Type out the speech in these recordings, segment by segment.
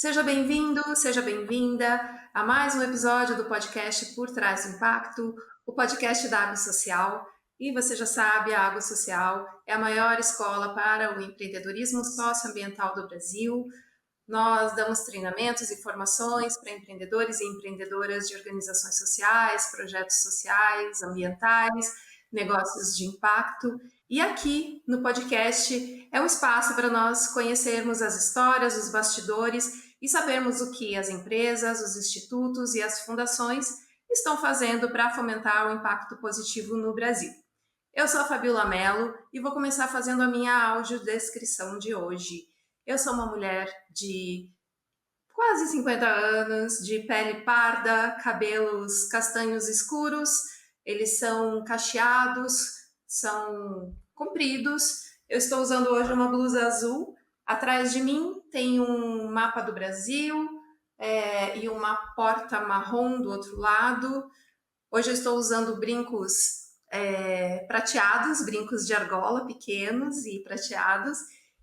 Seja bem-vindo, seja bem-vinda a mais um episódio do podcast Por Trás do Impacto, o podcast da Água Social. E você já sabe, a Água Social é a maior escola para o empreendedorismo socioambiental do Brasil. Nós damos treinamentos e formações para empreendedores e empreendedoras de organizações sociais, projetos sociais, ambientais, negócios de impacto. E aqui no podcast é um espaço para nós conhecermos as histórias, os bastidores e sabermos o que as empresas, os institutos e as fundações estão fazendo para fomentar o impacto positivo no Brasil. Eu sou a Fabiola Mello e vou começar fazendo a minha audiodescrição de hoje. Eu sou uma mulher de quase 50 anos, de pele parda, cabelos castanhos escuros, eles são cacheados, são compridos. Eu estou usando hoje uma blusa azul. Atrás de mim tem um mapa do Brasil e uma porta marrom do outro lado. Hoje eu estou usando brincos prateados, brincos de argola pequenos e prateados,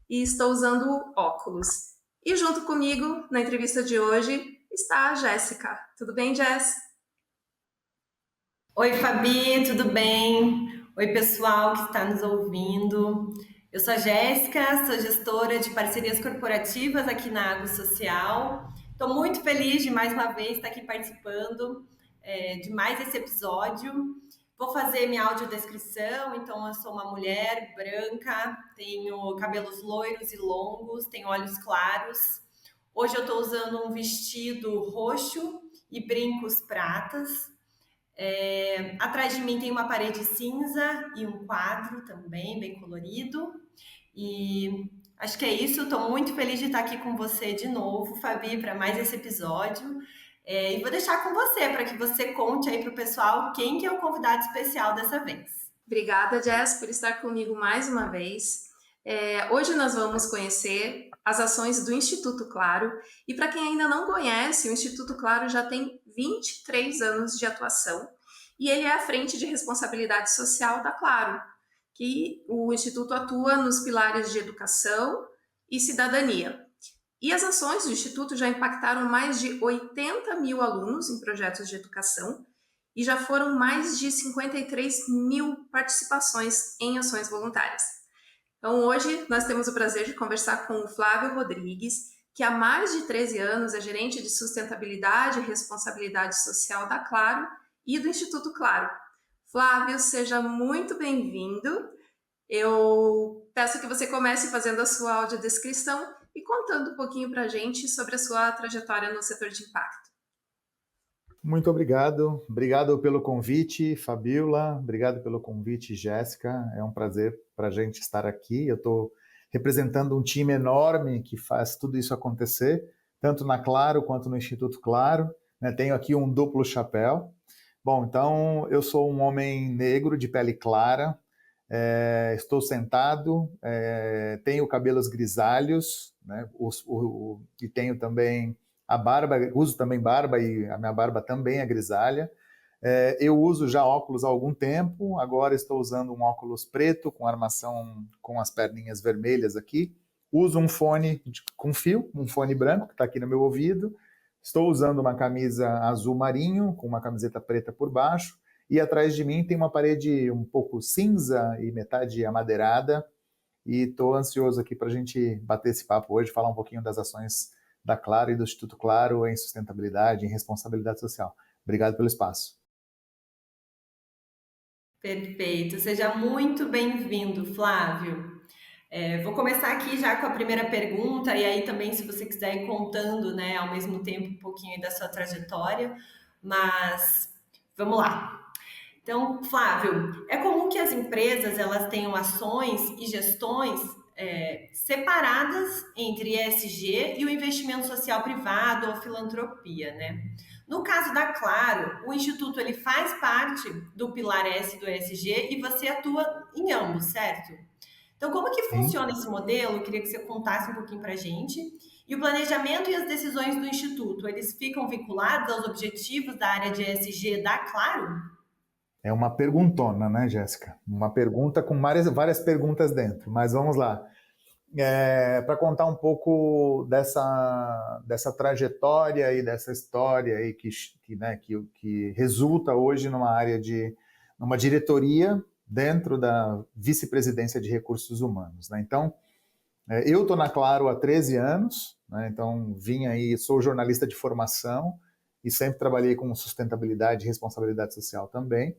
e estou usando óculos. E junto comigo, na entrevista de hoje, está a Jéssica. Tudo bem, Jess? Oi, Fabi, tudo bem? Oi, pessoal que está nos ouvindo. Eu sou a Jéssica, sou gestora de parcerias corporativas aqui na Água Social. Estou muito feliz de mais uma vez estar aqui participando de mais esse episódio. Vou fazer minha audiodescrição. Então, eu sou uma mulher branca, tenho cabelos loiros e longos, tenho olhos claros. Hoje eu estou usando um vestido roxo e brincos pratas. Atrás de mim tem uma parede cinza e um quadro também bem colorido. E acho que é isso. Estou muito feliz de estar aqui com você de novo, Fabi, para mais esse episódio. E vou deixar com você para que você conte aí para o pessoal quem que é o convidado especial dessa vez. Obrigada, Jess, por estar comigo mais uma vez. Hoje nós vamos conhecer as ações do Instituto Claro. E para quem ainda não conhece, o Instituto Claro já tem 23 anos de atuação e ele é à frente de responsabilidade social da Claro, que o Instituto atua nos pilares de educação e cidadania. E as ações do Instituto já impactaram mais de 80 mil alunos em projetos de educação e já foram mais de 53 mil participações em ações voluntárias. Então, hoje nós temos o prazer de conversar com o Flávio Rodrigues, que há mais de 13 anos é gerente de sustentabilidade e responsabilidade social da Claro e do Instituto Claro. Flávio, seja muito bem-vindo. Eu peço que você comece fazendo a sua audiodescrição e contando um pouquinho para a gente sobre a sua trajetória no setor de impacto. Muito obrigado. Obrigado pelo convite, Fabiola. Obrigado pelo convite, Jéssica. É um prazer para a gente estar aqui. Eu estou representando um time enorme que faz tudo isso acontecer, tanto na Claro quanto no Instituto Claro. Tenho aqui um duplo chapéu. Bom, então eu sou um homem negro de pele clara, estou sentado, tenho cabelos grisalhos, né, e tenho também a barba, uso também barba e a minha barba também é grisalha. Eu uso já óculos há algum tempo, agora estou usando um óculos preto com armação com as perninhas vermelhas aqui. Uso um fone com fio, um fone branco que está aqui no meu ouvido. Estou usando uma camisa azul marinho com uma camiseta preta por baixo. E atrás de mim tem uma parede um pouco cinza e metade amadeirada. E estou ansioso aqui para a gente bater esse papo hoje, falar um pouquinho das ações da Claro e do Instituto Claro em sustentabilidade, em responsabilidade social. Obrigado pelo espaço. Perfeito. Seja muito bem-vindo, Flávio. Vou começar aqui já com a primeira pergunta, e aí também, se você quiser ir contando, né, ao mesmo tempo, um pouquinho da sua trajetória, mas vamos lá. Então, Flávio, é comum que as empresas elas tenham ações e gestões separadas entre ESG e o investimento social privado ou filantropia, né? No caso da Claro, o Instituto ele faz parte do pilar S do ESG e você atua em ambos, certo? Então, como que funciona esse modelo? Eu queria que você contasse um pouquinho para a gente. E o planejamento e as decisões do Instituto, eles ficam vinculados aos objetivos da área de ESG da Claro? É uma perguntona, né, Jéssica? Uma pergunta com várias perguntas dentro, mas vamos lá. para contar um pouco dessa trajetória e dessa história aí que resulta hoje numa diretoria dentro da vice-presidência de recursos humanos, né? Então, eu estou na Claro há 13 anos, né? Então sou jornalista de formação e sempre trabalhei com sustentabilidade e responsabilidade social também.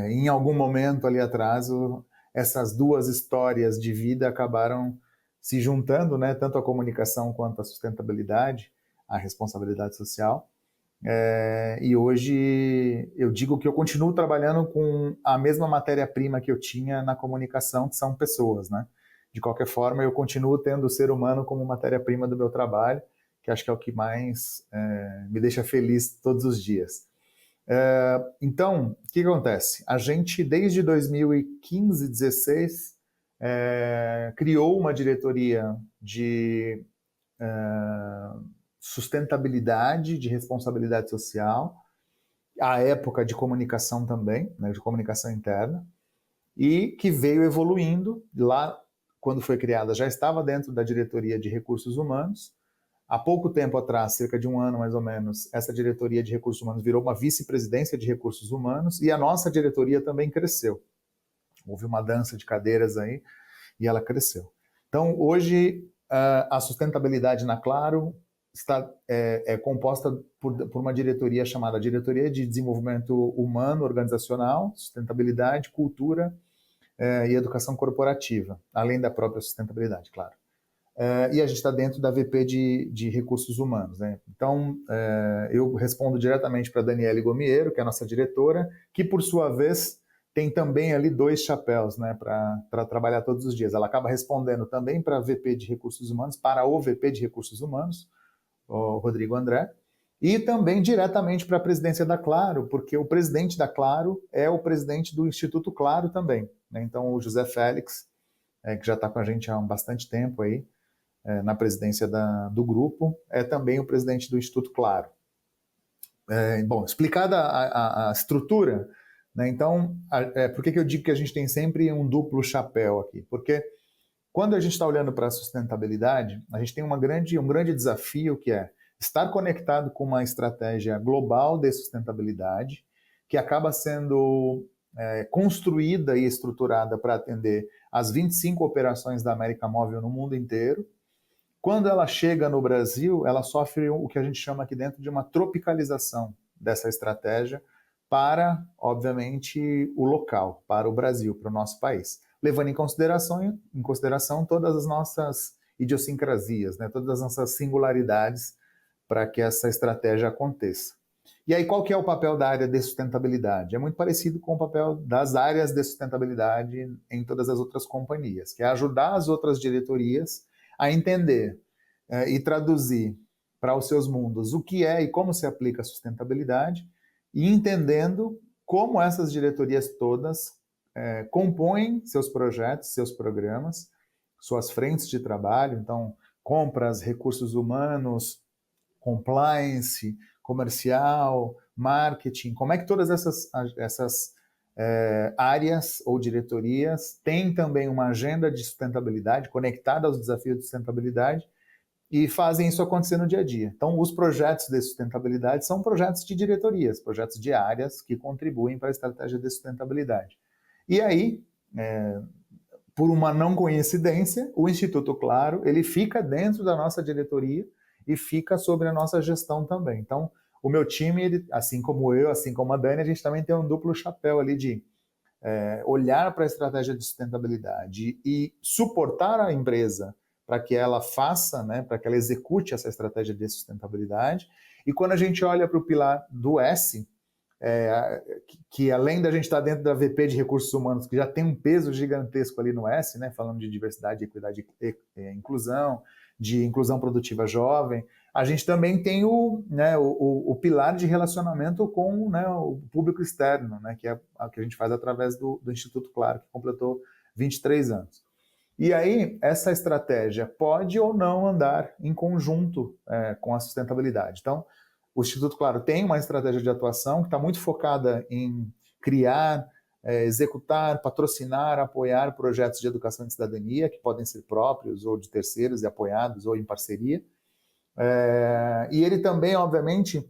Em algum momento ali atrás, essas duas histórias de vida acabaram se juntando, né? Tanto a comunicação quanto a sustentabilidade, a responsabilidade social. E hoje eu digo que eu continuo trabalhando com a mesma matéria-prima que eu tinha na comunicação, que são pessoas, né? De qualquer forma, eu continuo tendo o ser humano como matéria-prima do meu trabalho, que acho que é o que mais me deixa feliz todos os dias. Então, o que acontece? A gente, desde 2015, 2016, criou uma diretoria de sustentabilidade, de responsabilidade social, à época de comunicação também, né, de comunicação interna, e que veio evoluindo. Lá, quando foi criada, já estava dentro da diretoria de recursos humanos. Há pouco tempo atrás, cerca de um ano mais ou menos, essa diretoria de recursos humanos virou uma vice-presidência de recursos humanos e a nossa diretoria também cresceu. Houve uma dança de cadeiras aí e ela cresceu. Então, hoje, a sustentabilidade na Claro é composta por uma diretoria chamada Diretoria de Desenvolvimento Humano Organizacional, Sustentabilidade, Cultura e Educação Corporativa, além da própria sustentabilidade, claro. E a gente está dentro da VP de Recursos Humanos, né? Então, eu respondo diretamente para a Daniele Gomiero, que é a nossa diretora, que, por sua vez, tem também ali 2 chapéus, né, para trabalhar todos os dias. Ela acaba respondendo também para a VP de Recursos Humanos, para o VP de Recursos Humanos, o Rodrigo André, e também diretamente para a presidência da Claro, porque o presidente da Claro é o presidente do Instituto Claro também, né? Então, o José Félix, que já está com a gente há bastante tempo aí, na presidência do grupo, é também o presidente do Instituto Claro. Bom, explicada a estrutura, né, então, por que eu digo que a gente tem sempre um duplo chapéu aqui? Porque quando a gente está olhando para a sustentabilidade, a gente tem um grande desafio, que é estar conectado com uma estratégia global de sustentabilidade, que acaba sendo construída e estruturada para atender as 25 operações da América Móvel no mundo inteiro. Quando ela chega no Brasil, ela sofre o que a gente chama aqui dentro de uma tropicalização dessa estratégia para, obviamente, o local, para o Brasil, para o nosso país, levando em consideração todas as nossas idiosincrasias, né, todas as nossas singularidades para que essa estratégia aconteça. E aí, qual que é o papel da área de sustentabilidade? É muito parecido com o papel das áreas de sustentabilidade em todas as outras companhias, que é ajudar as outras diretorias a entender e traduzir para os seus mundos o que é e como se aplica a sustentabilidade, e entendendo como essas diretorias todas compõem seus projetos, seus programas, suas frentes de trabalho, então compras, recursos humanos, compliance, comercial, marketing, como é que todas essas áreas ou diretorias têm também uma agenda de sustentabilidade conectada aos desafios de sustentabilidade e fazem isso acontecer no dia a dia. Então, os projetos de sustentabilidade são projetos de diretorias, projetos de áreas que contribuem para a estratégia de sustentabilidade. E aí, por uma não coincidência, o Instituto Claro, ele fica dentro da nossa diretoria e fica sobre a nossa gestão também. Então, o meu time, ele, assim como eu, assim como a Dani, a gente também tem um duplo chapéu ali de olhar para a estratégia de sustentabilidade e suportar a empresa para que ela faça, né, para que ela execute essa estratégia de sustentabilidade. E quando a gente olha para o pilar do S, que além da gente estar dentro da VP de Recursos Humanos, que já tem um peso gigantesco ali no S, né, falando de diversidade, equidade e inclusão, de inclusão produtiva jovem, a gente também tem o pilar de relacionamento com, né, o público externo, né, que é o que a gente faz através do Instituto Claro, que completou 23 anos. E aí, essa estratégia pode ou não andar em conjunto com a sustentabilidade. Então, o Instituto Claro tem uma estratégia de atuação que está muito focada em criar executar, patrocinar, apoiar projetos de educação e cidadania, que podem ser próprios ou de terceiros e apoiados ou em parceria. E ele também, obviamente,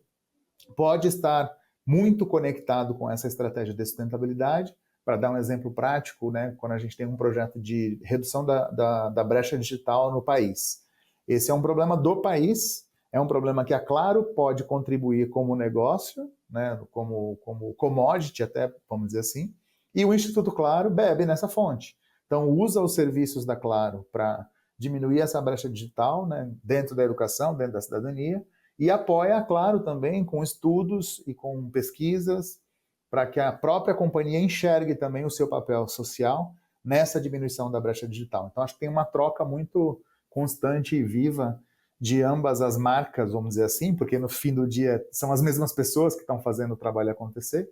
pode estar muito conectado com essa estratégia de sustentabilidade. Para dar um exemplo prático, né, quando a gente tem um projeto de redução da brecha digital no país. Esse é um problema do país, é um problema que a Claro pode contribuir como negócio, né, como commodity até, vamos dizer assim, e o Instituto Claro bebe nessa fonte. Então, usa os serviços da Claro para diminuir essa brecha digital, né, dentro da educação, dentro da cidadania, e apoia a Claro também com estudos e com pesquisas para que a própria companhia enxergue também o seu papel social nessa diminuição da brecha digital. Então, acho que tem uma troca muito constante e viva de ambas as marcas, vamos dizer assim, porque no fim do dia são as mesmas pessoas que estão fazendo o trabalho acontecer,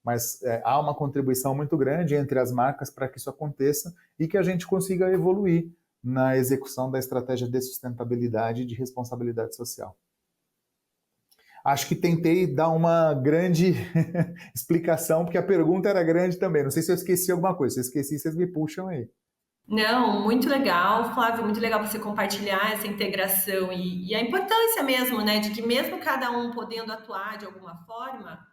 mas há uma contribuição muito grande entre as marcas para que isso aconteça e que a gente consiga evoluir na execução da estratégia de sustentabilidade e de responsabilidade social. Acho que tentei dar uma grande explicação, porque a pergunta era grande também. Não sei se eu esqueci alguma coisa. Se eu esqueci, vocês me puxam aí. Não, muito legal, Flávio, muito legal você compartilhar essa integração e a importância mesmo, né, de que mesmo cada um podendo atuar de alguma forma,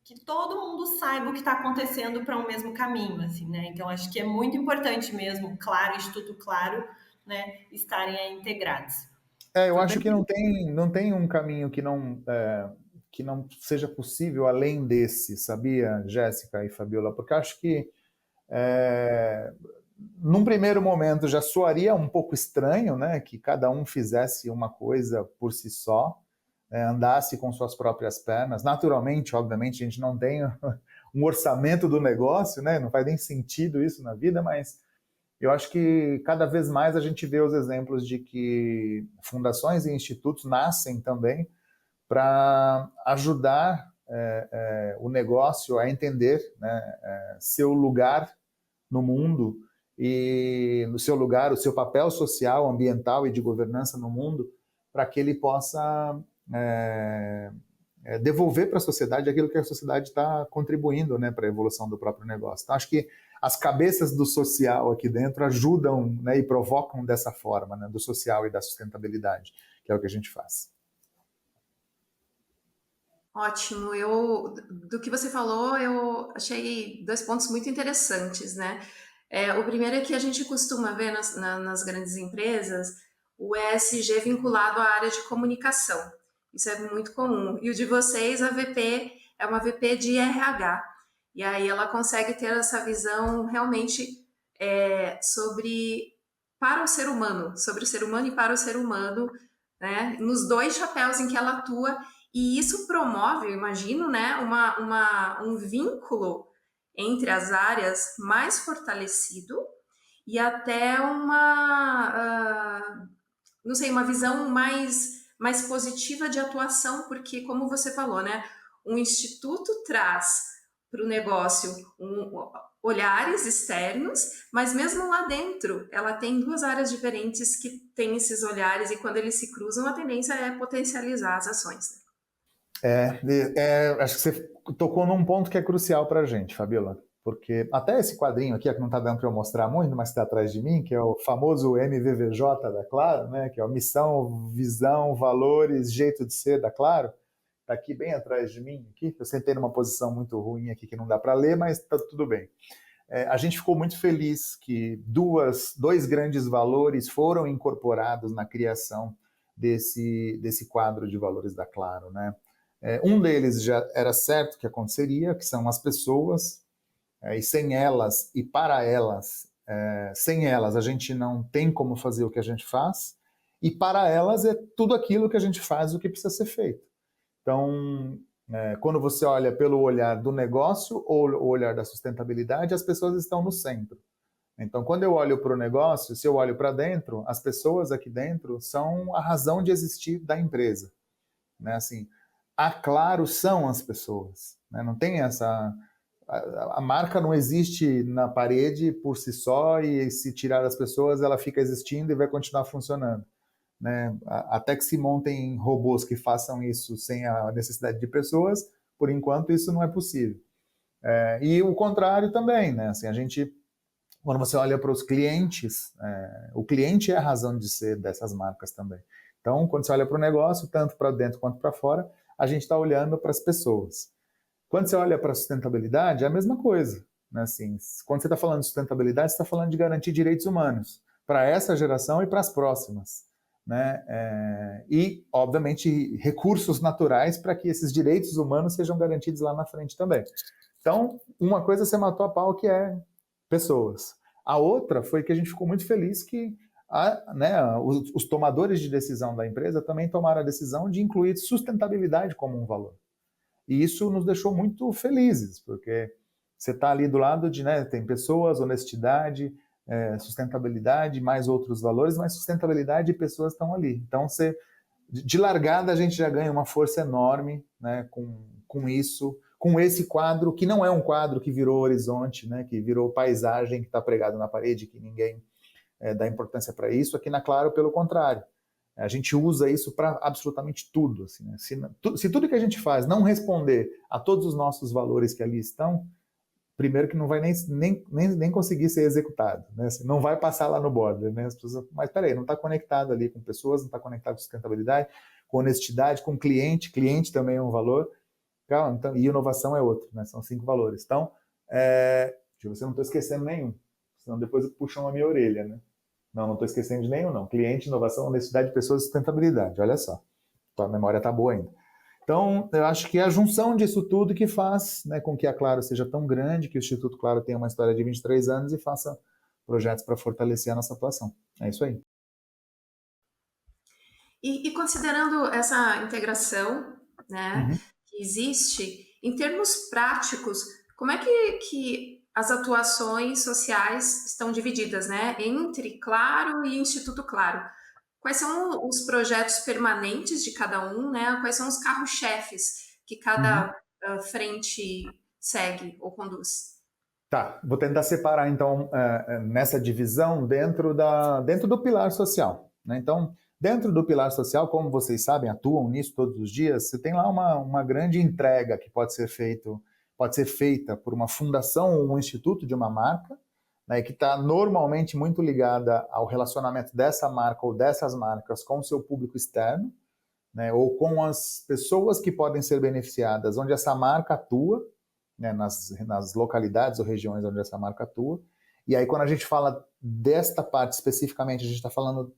que todo mundo saiba o que está acontecendo para um mesmo caminho, assim, né? Então acho que é muito importante mesmo, Claro, Instituto Claro, né, estarem aí integrados. Eu acho que não tem um caminho que não seja possível além desse, sabia, Jéssica e Fabiola? Porque acho que num primeiro momento já soaria um pouco estranho, né, que cada um fizesse uma coisa por si só, andasse com suas próprias pernas. Naturalmente, obviamente, a gente não tem um orçamento do negócio, né, não faz nem sentido isso na vida, mas eu acho que cada vez mais a gente vê os exemplos de que fundações e institutos nascem também para ajudar o negócio a entender, né, seu lugar no mundo e no seu lugar, o seu papel social, ambiental e de governança no mundo, para que ele possa devolver para a sociedade aquilo que a sociedade está contribuindo, né, para a evolução do próprio negócio. Então, acho que as cabeças do social aqui dentro ajudam, né, e provocam dessa forma, né, do social e da sustentabilidade, que é o que a gente faz. Ótimo. Do que você falou, eu achei 2 pontos muito interessantes, né? O primeiro é que a gente costuma ver nas grandes empresas o ESG vinculado à área de comunicação. Isso é muito comum. E o de vocês, a VP, é uma VP de RH. E aí ela consegue ter essa visão realmente para o ser humano, sobre o ser humano e para o ser humano, né? Nos 2 chapéus em que ela atua. E isso promove, eu imagino, né, um vínculo entre as áreas mais fortalecido e até uma visão mais positiva de atuação, porque, como você falou, né, um instituto traz para o negócio olhares externos, mas mesmo lá dentro, ela tem 2 áreas diferentes que têm esses olhares e quando eles se cruzam, a tendência é potencializar as ações. Acho que você tocou num ponto que é crucial para a gente, Fabiola, porque até esse quadrinho aqui, que não está dando para eu mostrar muito, mas está atrás de mim, que é o famoso MVVJ da Claro, né, que é a missão, visão, valores, jeito de ser da Claro, está aqui bem atrás de mim. Aqui. Eu sentei numa posição muito ruim aqui que não dá para ler, mas está tudo bem. A gente ficou muito feliz que 2 grandes valores foram incorporados na criação desse quadro de valores da Claro, né? Um deles já era certo que aconteceria, que são as pessoas, e sem elas e para elas, sem elas a gente não tem como fazer o que a gente faz, e para elas é tudo aquilo que a gente faz o que precisa ser feito. Então, quando você olha pelo olhar do negócio ou o olhar da sustentabilidade, as pessoas estão no centro. Então, quando eu olho para o negócio, se eu olho para dentro, as pessoas aqui dentro são a razão de existir da empresa, né? Assim, a Claro são as pessoas, né? Não tem essa... A marca não existe na parede por si só e se tirar as pessoas ela fica existindo e vai continuar funcionando, né? Até que se montem robôs que façam isso sem a necessidade de pessoas, por enquanto isso não é possível. E o contrário também, né? Assim, quando você olha para os clientes, o cliente é a razão de ser dessas marcas também. Então, quando você olha para o negócio, tanto para dentro quanto para fora, a gente está olhando para as pessoas. Quando você olha para a sustentabilidade, é a mesma coisa. Né? Assim, quando você está falando de sustentabilidade, você está falando de garantir direitos humanos para essa geração e para as próximas. Né? E, obviamente, recursos naturais para que esses direitos humanos sejam garantidos lá na frente também. Então, uma coisa você matou a pau, que é pessoas. A outra foi que a gente ficou muito feliz que os tomadores de decisão da empresa também tomaram a decisão de incluir sustentabilidade como um valor. E isso nos deixou muito felizes, porque você está ali do lado de, tem pessoas, honestidade, sustentabilidade, mais outros valores, mas sustentabilidade e pessoas estão ali. Então, de largada, a gente já ganha uma força enorme, né, com isso, com esse quadro, que não é um quadro que virou horizonte, né, que virou paisagem, que está pregado na parede, que ninguém dá importância para isso. Aqui na Claro, pelo contrário. A gente usa isso para absolutamente tudo. Assim, né? Se tudo que a gente faz não responder a todos os nossos valores que ali estão, primeiro que não vai nem conseguir ser executado. Né? Assim, não vai passar lá no border. Né? As pessoas, mas peraí, não está conectado ali com pessoas, não está conectado com sustentabilidade, com honestidade, com cliente. Cliente também é um valor. Então, e inovação é outro. Né? São 5 valores. Então, deixa eu ver se eu não estou esquecendo nenhum. Senão depois puxam a minha orelha, né? Não estou esquecendo de nenhum, não. Cliente, inovação, honestidade, pessoas e sustentabilidade. Olha só. A memória está boa ainda. Então, eu acho que é a junção disso tudo que faz, né, com que a Claro seja tão grande, que o Instituto Claro tenha uma história de 23 anos e faça projetos para fortalecer a nossa atuação. É isso aí. E considerando essa integração, né, que existe, em termos práticos, como é que as atuações sociais estão divididas, né, entre Claro e Instituto Claro? Quais são os projetos permanentes de cada um, né? Quais são os carros-chefes que cada frente segue ou conduz? Tá, vou tentar separar, então, nessa divisão dentro do pilar social. Né? Então, dentro do pilar social, como vocês sabem, atuam nisso todos os dias, você tem lá uma grande entrega que pode ser feita por uma fundação ou um instituto de uma marca, né, que está normalmente muito ligada ao relacionamento dessa marca ou dessas marcas com o seu público externo, né, ou com as pessoas que podem ser beneficiadas onde essa marca atua, né, nas localidades ou regiões onde essa marca atua. E aí, quando a gente fala desta parte especificamente, a gente está falando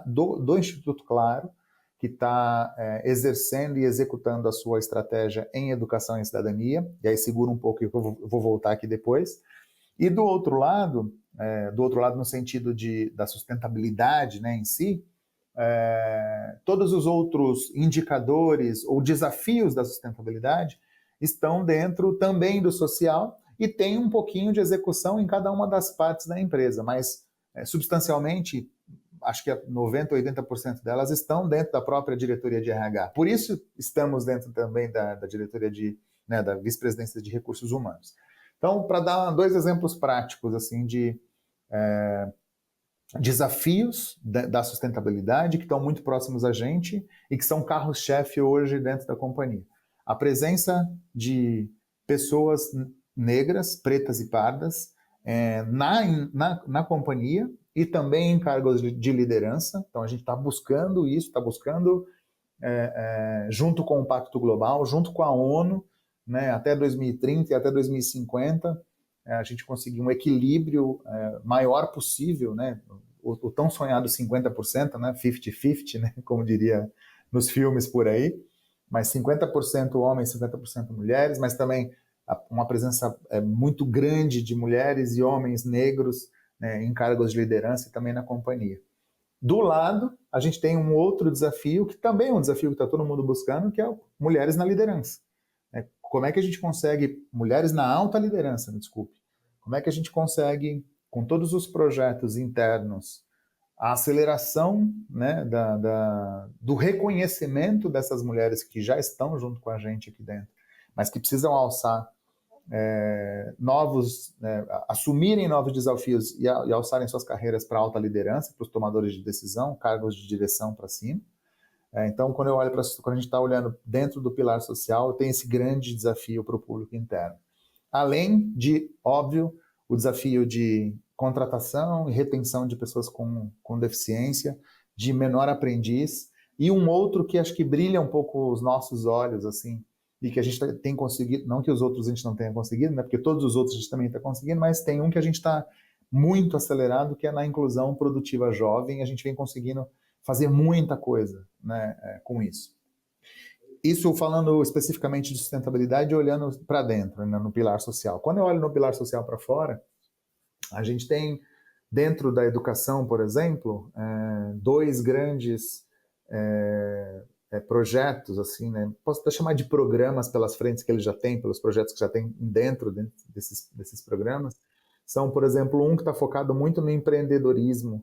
do Instituto Claro, que está exercendo e executando a sua estratégia em educação e cidadania. E aí, segura um pouco, que eu vou voltar aqui depois. E do outro lado no sentido da sustentabilidade, né, em si, todos os outros indicadores ou desafios da sustentabilidade estão dentro também do social e tem um pouquinho de execução em cada uma das partes da empresa, mas substancialmente, acho que 90% ou 80% delas estão dentro da própria diretoria de RH. Por isso, estamos dentro também da diretoria da vice-presidência de recursos humanos. Então, para dar 2 exemplos práticos assim de desafios da sustentabilidade que estão muito próximos a gente e que são carros-chefe hoje dentro da companhia. A presença de pessoas negras, pretas e pardas na companhia e também em cargos de liderança. Então, a gente está buscando isso, está buscando, junto com o Pacto Global, junto com a ONU, né, até 2030 e até 2050, a gente conseguir um equilíbrio maior possível, né, o tão sonhado 50%, né, 50-50, né, como diria nos filmes por aí, mas 50% homens, 50% mulheres, mas também uma presença muito grande de mulheres e homens negros, né, em cargos de liderança e também na companhia. Do lado, a gente tem um outro desafio, que também é um desafio que está todo mundo buscando, que é mulheres na liderança. Como é que a gente consegue, mulheres na alta liderança, me desculpe, como é que a gente consegue, com todos os projetos internos, a aceleração, né, do reconhecimento dessas mulheres que já estão junto com a gente aqui dentro, mas que precisam alçar assumirem novos desafios e alçarem suas carreiras para alta liderança, para os tomadores de decisão, cargos de direção para cima. Então, quando a gente está olhando dentro do pilar social, tem esse grande desafio para o público interno. além de, óbvio, o desafio de contratação e retenção de pessoas com deficiência, de menor aprendiz, e um outro que acho que brilha um pouco os nossos olhos, assim, e que a gente tem conseguido, não que os outros a gente não tenha conseguido, né, porque todos os outros a gente também está conseguindo, mas tem um que a gente está muito acelerado, que é na inclusão produtiva jovem, e a gente vem conseguindo fazer muita coisa, né, com isso. Isso falando especificamente de sustentabilidade, olhando para dentro, né, no pilar social. Quando eu olho no pilar social para fora, a gente tem, dentro da educação, por exemplo, dois grandes projetos, assim, né? Posso até chamar de programas pelas frentes que ele já tem, pelos projetos que já tem dentro desses programas. São, por exemplo, um que está focado muito no empreendedorismo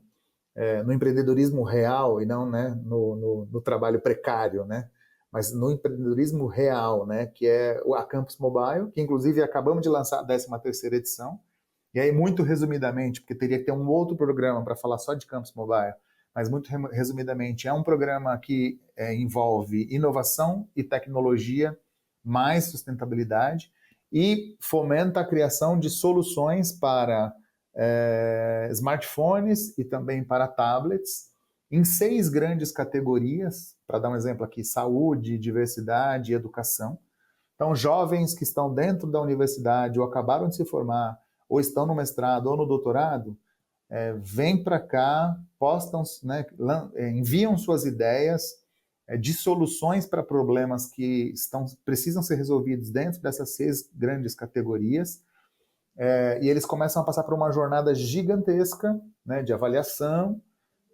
real e não, né, no trabalho precário, né? Mas no empreendedorismo real, né, que é a Campus Mobile, que inclusive acabamos de lançar a 13ª edição. E aí, muito resumidamente, porque teria que ter um outro programa para falar só de Campus Mobile, mas muito resumidamente, é um programa que envolve inovação e tecnologia, mais sustentabilidade, e fomenta a criação de soluções para smartphones e também para tablets, em 6 grandes categorias, para dar um exemplo aqui, saúde, diversidade e educação. Então, jovens que estão dentro da universidade ou acabaram de se formar, ou estão no mestrado ou no doutorado, vêm para cá, postam, né, enviam suas ideias de soluções para problemas que precisam ser resolvidos dentro dessas 6 grandes categorias, e eles começam a passar por uma jornada gigantesca, né, de avaliação,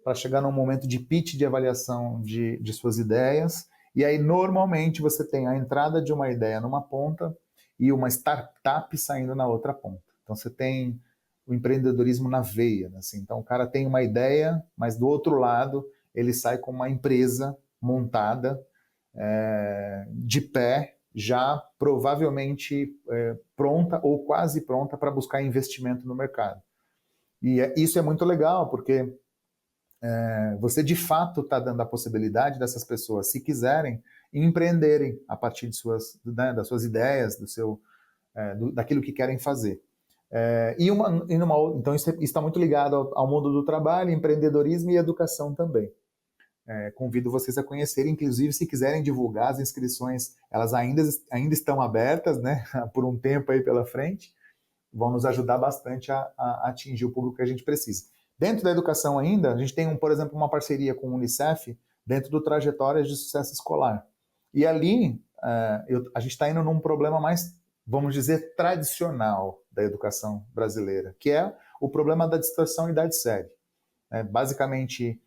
para chegar num momento de pitch de avaliação de suas ideias, e aí normalmente você tem a entrada de uma ideia numa ponta e uma startup saindo na outra ponta. Então você tem o empreendedorismo na veia, assim. Então o cara tem uma ideia, mas do outro lado ele sai com uma empresa montada, de pé, já provavelmente pronta ou quase pronta para buscar investimento no mercado. E isso é muito legal, porque você de fato está dando a possibilidade dessas pessoas, se quiserem, empreenderem a partir de das suas ideias, daquilo que querem fazer. Então isso está muito ligado ao mundo do trabalho, empreendedorismo e educação também. Convido vocês a conhecerem, inclusive se quiserem divulgar as inscrições, elas ainda estão abertas, né, por um tempo aí pela frente, vão nos ajudar bastante a atingir o público que a gente precisa. Dentro da educação ainda, a gente tem, por exemplo, uma parceria com o Unicef dentro do Trajetórias de Sucesso Escolar. E ali a gente está indo num problema mais, vamos dizer, tradicional da educação brasileira, que é o problema da distorção idade-série. Basicamente,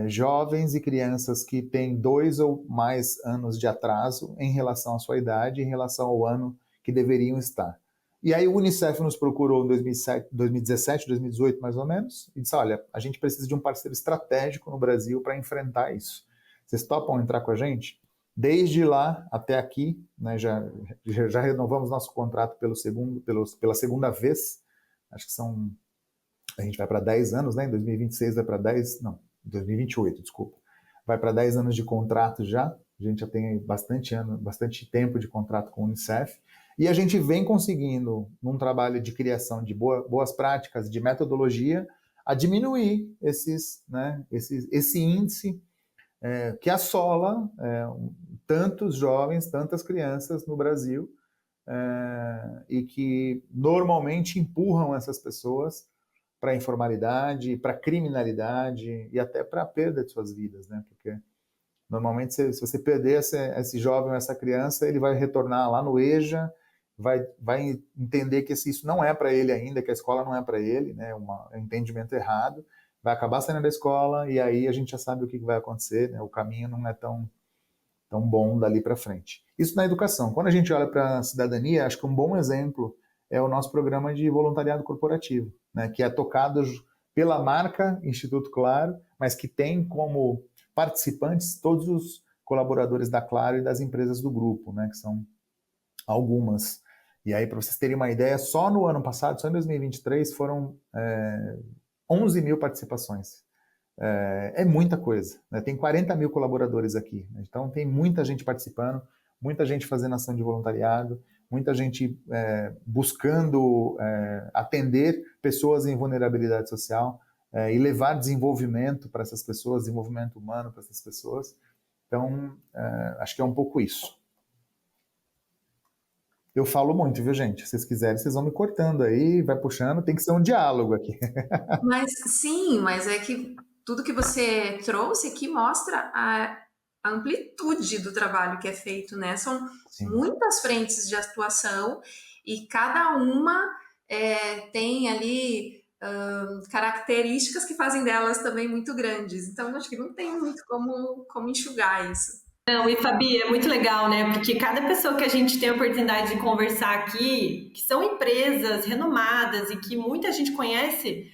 jovens e crianças que têm 2 ou mais anos de atraso em relação à sua idade, em relação ao ano que deveriam estar. E aí o Unicef nos procurou em 2017, 2018 mais ou menos, e disse, olha, a gente precisa de um parceiro estratégico no Brasil para enfrentar isso. Vocês topam entrar com a gente? Desde lá até aqui, né, já renovamos nosso contrato pela segunda vez, acho que a gente vai para 10 anos, né? Em 2026 vai para 2028, desculpa. Vai para 10 anos de contrato já, a gente já tem bastante tempo de contrato com o Unicef, e a gente vem conseguindo, num trabalho de criação de boas práticas, de metodologia, a diminuir esse índice que assola tantos jovens, tantas crianças no Brasil, e que normalmente empurram essas pessoas para a informalidade, para a criminalidade e até para a perda de suas vidas, né? Porque normalmente se você perder esse jovem ou essa criança, ele vai retornar lá no EJA, vai entender que isso não é para ele ainda, que a escola não é para ele, né? Um entendimento errado, vai acabar saindo da escola e aí a gente já sabe o que vai acontecer, né? O caminho não é tão bom dali para frente. Isso na educação. Quando a gente olha para a cidadania, acho que um bom exemplo é o nosso programa de voluntariado corporativo, né? Que é tocado pela marca Instituto Claro, mas que tem como participantes todos os colaboradores da Claro e das empresas do grupo, né? Que são algumas. E aí, para vocês terem uma ideia, só no ano passado, só em 2023, foram 11 mil participações. É muita coisa, né? Tem 40 mil colaboradores aqui, né? Então tem muita gente participando, muita gente fazendo ação de voluntariado, muita gente buscando atender pessoas em vulnerabilidade social e levar desenvolvimento para essas pessoas, desenvolvimento humano para essas pessoas. Então, acho que é um pouco isso. Eu falo muito, viu, gente? Se vocês quiserem, vocês vão me cortando aí, vai puxando, tem que ser um diálogo aqui. Mas sim, mas é que tudo que você trouxe aqui mostra a amplitude do trabalho que é feito, né? São Sim. muitas frentes de atuação e cada uma tem ali características que fazem delas também muito grandes. Então, acho que não tem muito como enxugar isso. Não, e Fabi, é muito legal, né? Porque cada pessoa que a gente tem a oportunidade de conversar aqui, que são empresas renomadas e que muita gente conhece,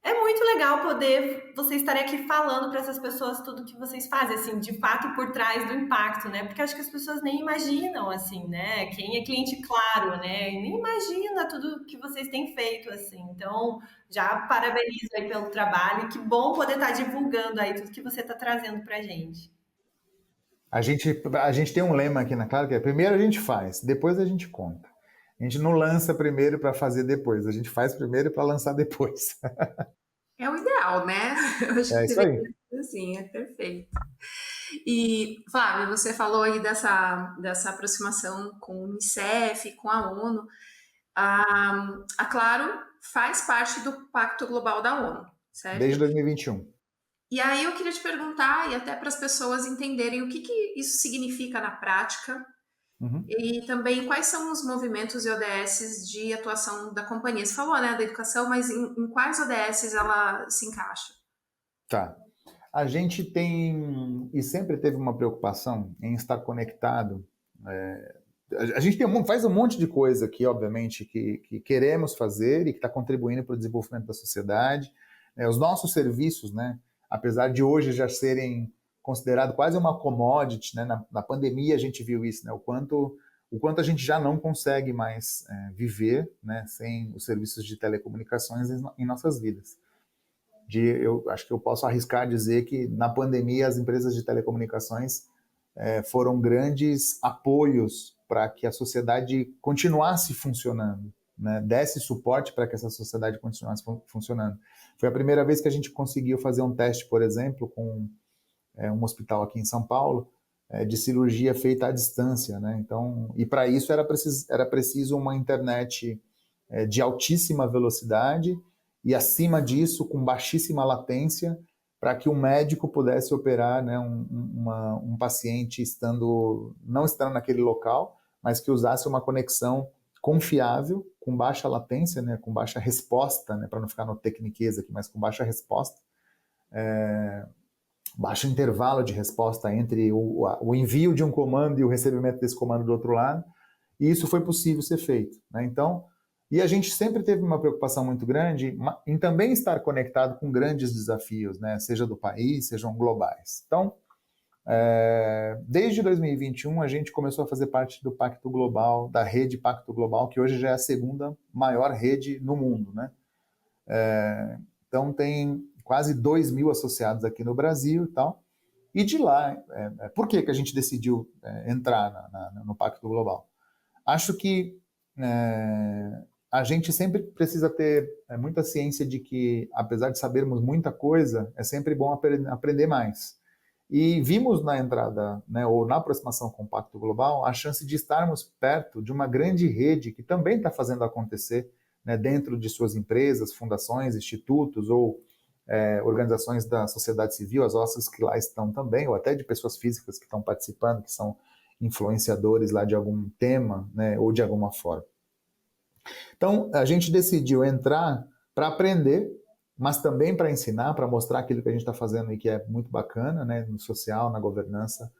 é muito legal poder vocês estarem aqui falando para essas pessoas tudo que vocês fazem, assim, de fato por trás do impacto, né? Porque acho que as pessoas nem imaginam, assim, né? Quem é cliente, claro, né? Nem imagina tudo que vocês têm feito, assim. Então, já parabenizo aí pelo trabalho e que bom poder estar divulgando aí tudo que você está trazendo para a gente. A gente tem um lema aqui na Claro, que é primeiro a gente faz, depois a gente conta. A gente não lança primeiro para fazer depois, a gente faz primeiro para lançar depois. É o ideal, né? Eu acho É que isso aí. deveria ser assim, é perfeito. E, Flávio, você falou aí dessa aproximação com o Unicef, com a ONU. A Claro faz parte do Pacto Global da ONU, certo? Desde 2021. E aí eu queria te perguntar, e até para as pessoas entenderem o que isso significa na prática, Uhum. e também quais são os movimentos e ODSs de atuação da companhia. Você falou, né, da educação, mas em quais ODSs ela se encaixa? Tá. A gente tem e sempre teve uma preocupação em estar conectado. A gente faz um monte de coisa aqui, obviamente, que queremos fazer e que está contribuindo para o desenvolvimento da sociedade. Os nossos serviços, né, apesar de hoje já serem considerados quase uma commodity, né, na pandemia a gente viu isso, né, o quanto a gente já não consegue mais viver, né, sem os serviços de telecomunicações em nossas vidas. Eu acho que eu posso arriscar dizer que na pandemia as empresas de telecomunicações foram grandes apoios para que a sociedade continuasse funcionando, né? Desse suporte para que essa sociedade continuasse funcionando. Foi a primeira vez que a gente conseguiu fazer um teste, por exemplo, com um hospital aqui em São Paulo, de cirurgia feita à distância, né? Então, e para isso era preciso uma internet de altíssima velocidade e, acima disso, com baixíssima latência, para que um médico pudesse operar, né, um paciente não estando naquele local, mas que usasse uma conexão confiável, com baixa latência, né, com baixa resposta, né, para não ficar no tecniquez aqui, mas com baixa resposta, baixo intervalo de resposta entre o envio de um comando e o recebimento desse comando do outro lado, e isso foi possível ser feito, né? Então, e a gente sempre teve uma preocupação muito grande em também estar conectado com grandes desafios, né? Seja do país, sejam globais. Então, desde 2021, a gente começou a fazer parte do Pacto Global, da rede Pacto Global, que hoje já é a segunda maior rede no mundo, né? Então, tem quase 2.000 associados aqui no Brasil e tal. E de lá, por que a gente decidiu entrar no Pacto Global? Acho que a gente sempre precisa ter muita ciência de que, apesar de sabermos muita coisa, é sempre bom aprender mais. E vimos na entrada, né, ou na aproximação com o Pacto Global, a chance de estarmos perto de uma grande rede que também está fazendo acontecer, né, dentro de suas empresas, fundações, institutos ou organizações da sociedade civil, as nossas que lá estão também, ou até de pessoas físicas que estão participando, que são influenciadores lá de algum tema, né, ou de alguma forma. Então, a gente decidiu entrar para aprender, mas também para ensinar, para mostrar aquilo que a gente está fazendo e que é muito bacana, né, no social, na governança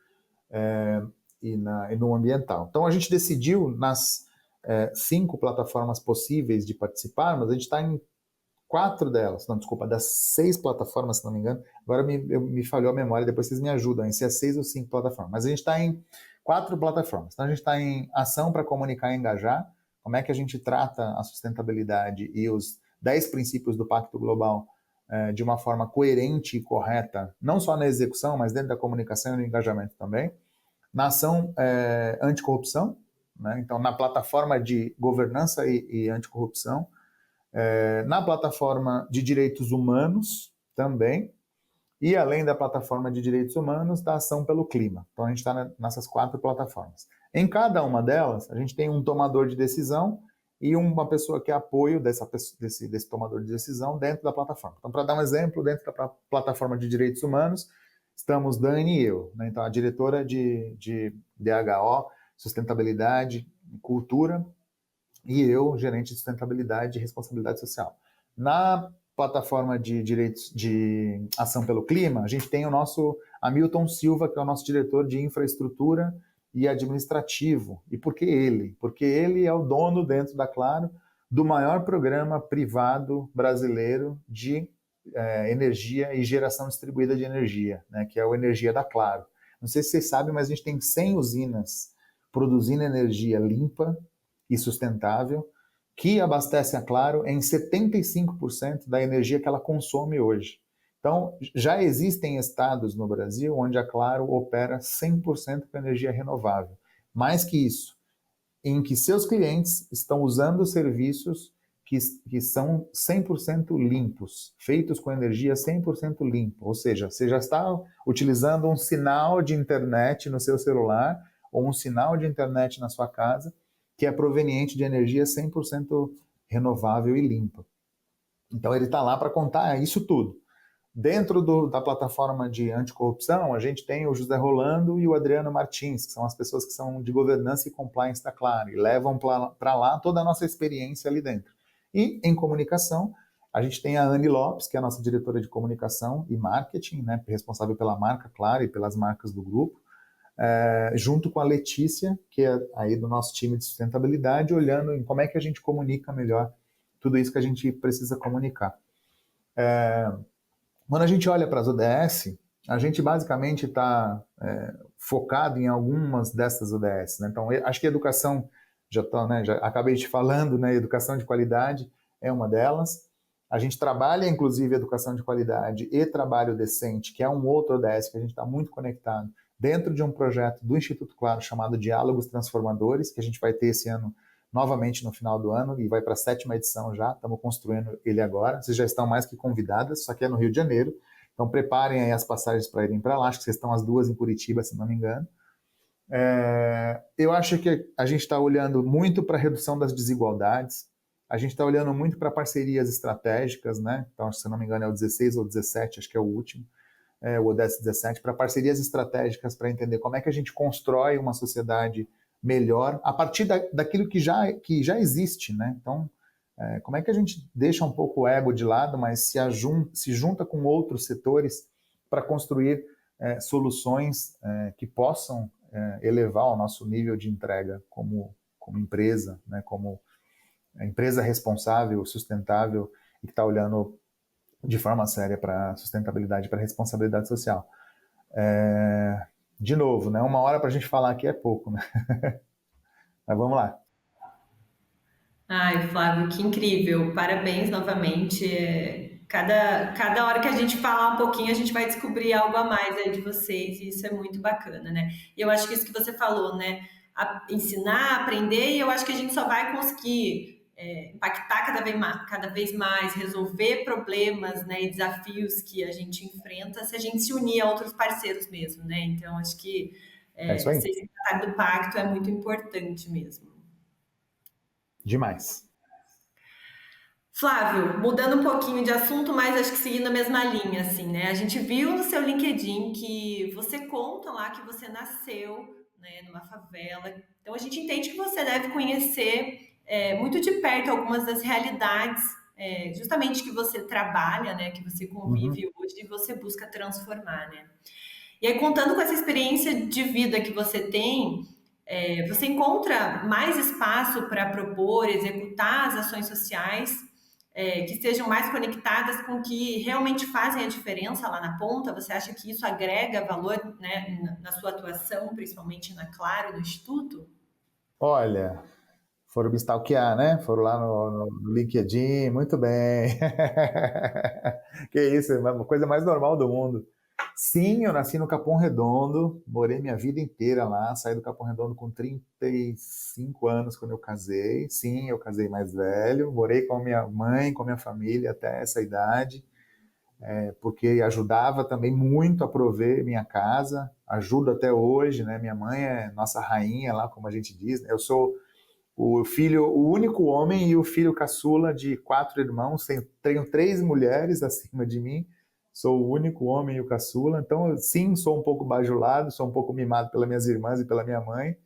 e no ambiental. Então, a gente decidiu nas 5 plataformas possíveis de participar, mas a gente está em 4 delas, não, desculpa, das 6 plataformas, se não me engano, agora me falhou a memória, depois vocês me ajudam, se é 6 ou 5 plataformas, mas a gente está em 4 plataformas. Então, a gente está em ação para comunicar e engajar, como é que a gente trata a sustentabilidade e os 10 princípios do Pacto Global de uma forma coerente e correta, não só na execução, mas dentro da comunicação e no engajamento também. Na ação anticorrupção, né? Então, na plataforma de governança e anticorrupção, na plataforma de direitos humanos também, e além da plataforma de direitos humanos, da ação pelo clima. Então, a gente está nessas 4 plataformas. Em cada uma delas, a gente tem um tomador de decisão e uma pessoa que é apoio desse tomador de decisão dentro da plataforma. Então, para dar um exemplo, dentro da plataforma de direitos humanos, estamos Dani e eu, né? Então, a diretora de DHO, sustentabilidade e cultura, e eu, gerente de sustentabilidade e responsabilidade social. Na plataforma de direitos de ação pelo clima, a gente tem o nosso Hamilton Silva, que é o nosso diretor de infraestrutura e administrativo. E por que ele? Porque ele é o dono, dentro da Claro, do maior programa privado brasileiro de energia e geração distribuída de energia, né, que é o Energia da Claro. Não sei se vocês sabem, mas a gente tem 100 usinas produzindo energia limpa e sustentável, que abastece a Claro em 75% da energia que ela consome hoje. Então, já existem estados no Brasil onde a Claro opera 100% com energia renovável. Mais que isso, em que seus clientes estão usando serviços que são 100% limpos, feitos com energia 100% limpa. Ou seja, você já está utilizando um sinal de internet no seu celular ou um sinal de internet na sua casa que é proveniente de energia 100% renovável e limpa. Então, ele está lá para contar isso tudo. Dentro da plataforma de anticorrupção, a gente tem o José Rolando e o Adriano Martins, que são as pessoas que são de governança e compliance da Claro, e levam para lá toda a nossa experiência ali dentro. E, em comunicação, a gente tem a Anne Lopes, que é a nossa diretora de comunicação e marketing, né, responsável pela marca Claro e pelas marcas do grupo, junto com a Letícia, que é aí do nosso time de sustentabilidade, olhando em como é que a gente comunica melhor tudo isso que a gente precisa comunicar. Quando a gente olha para as ODS, a gente basicamente está focado em algumas dessas ODS, né? Então, acho que a educação, já acabei te falando, né? Educação de qualidade é uma delas. A gente trabalha, inclusive, educação de qualidade e trabalho decente, que é um outro ODS que a gente está muito conectado, dentro de um projeto do Instituto Claro chamado Diálogos Transformadores, que a gente vai ter esse ano novamente no final do ano, e vai para a 7ª edição já, estamos construindo ele agora. Vocês já estão mais que convidadas, só que é no Rio de Janeiro, então preparem aí as passagens para irem para lá, acho que vocês estão as 2 em Curitiba, se não me engano. Eu acho que a gente está olhando muito para a redução das desigualdades, a gente está olhando muito para parcerias estratégicas, né? Então, se não me engano é o 16 ou 17, acho que é o último, o ODS 17, para parcerias estratégicas, para entender como é que a gente constrói uma sociedade melhor a partir daquilo que já existe, né? Então, como é que a gente deixa um pouco o ego de lado, mas se junta com outros setores para construir soluções que possam elevar o nosso nível de entrega como empresa, né? Como empresa responsável, sustentável e que está olhando de forma séria para a sustentabilidade, para a responsabilidade social. De novo, né? 1 hora para a gente falar aqui é pouco, né? Mas vamos lá. Ai, Flávio, que incrível. Parabéns novamente. Cada hora que a gente falar um pouquinho, a gente vai descobrir algo a mais aí de vocês, e isso é muito bacana, né? E eu acho que isso que você falou, né? Ensinar, aprender, e eu acho que a gente só vai conseguir impactar cada vez mais, resolver problemas, né, e desafios que a gente enfrenta se a gente se unir a outros parceiros mesmo, né? Então, acho que Isso aí. ser signatário do pacto é muito importante mesmo. Demais. Flávio, mudando um pouquinho de assunto, mas acho que seguindo a mesma linha, assim, né? A gente viu no seu LinkedIn que você conta lá que você nasceu, né, numa favela. Então a gente entende que você deve conhecer muito de perto algumas das realidades, justamente que você trabalha, né, que você convive hoje e você busca transformar, né? E aí, contando com essa experiência de vida que você tem, você encontra mais espaço para propor, executar as ações sociais que sejam mais conectadas com o que realmente fazem a diferença lá na ponta? Você acha que isso agrega valor, né, na sua atuação, principalmente na Claro, no Instituto? Olha, foram me stalkear, né? Foram lá no LinkedIn, muito bem. Que isso, é a coisa mais normal do mundo. Sim, eu nasci no Capão Redondo, morei minha vida inteira lá, saí do Capão Redondo com 35 anos quando eu casei. Sim, eu casei mais velho, morei com a minha mãe, com a minha família até essa idade, porque ajudava também muito a prover minha casa, ajudo até hoje, né? Minha mãe é nossa rainha lá, como a gente diz, né? Eu sou o único homem e o filho caçula de 4 irmãos. Tenho 3 mulheres acima de mim. Sou o único homem e o caçula. Então, sim, sou um pouco bajulado, sou um pouco mimado pelas minhas irmãs e pela minha mãe.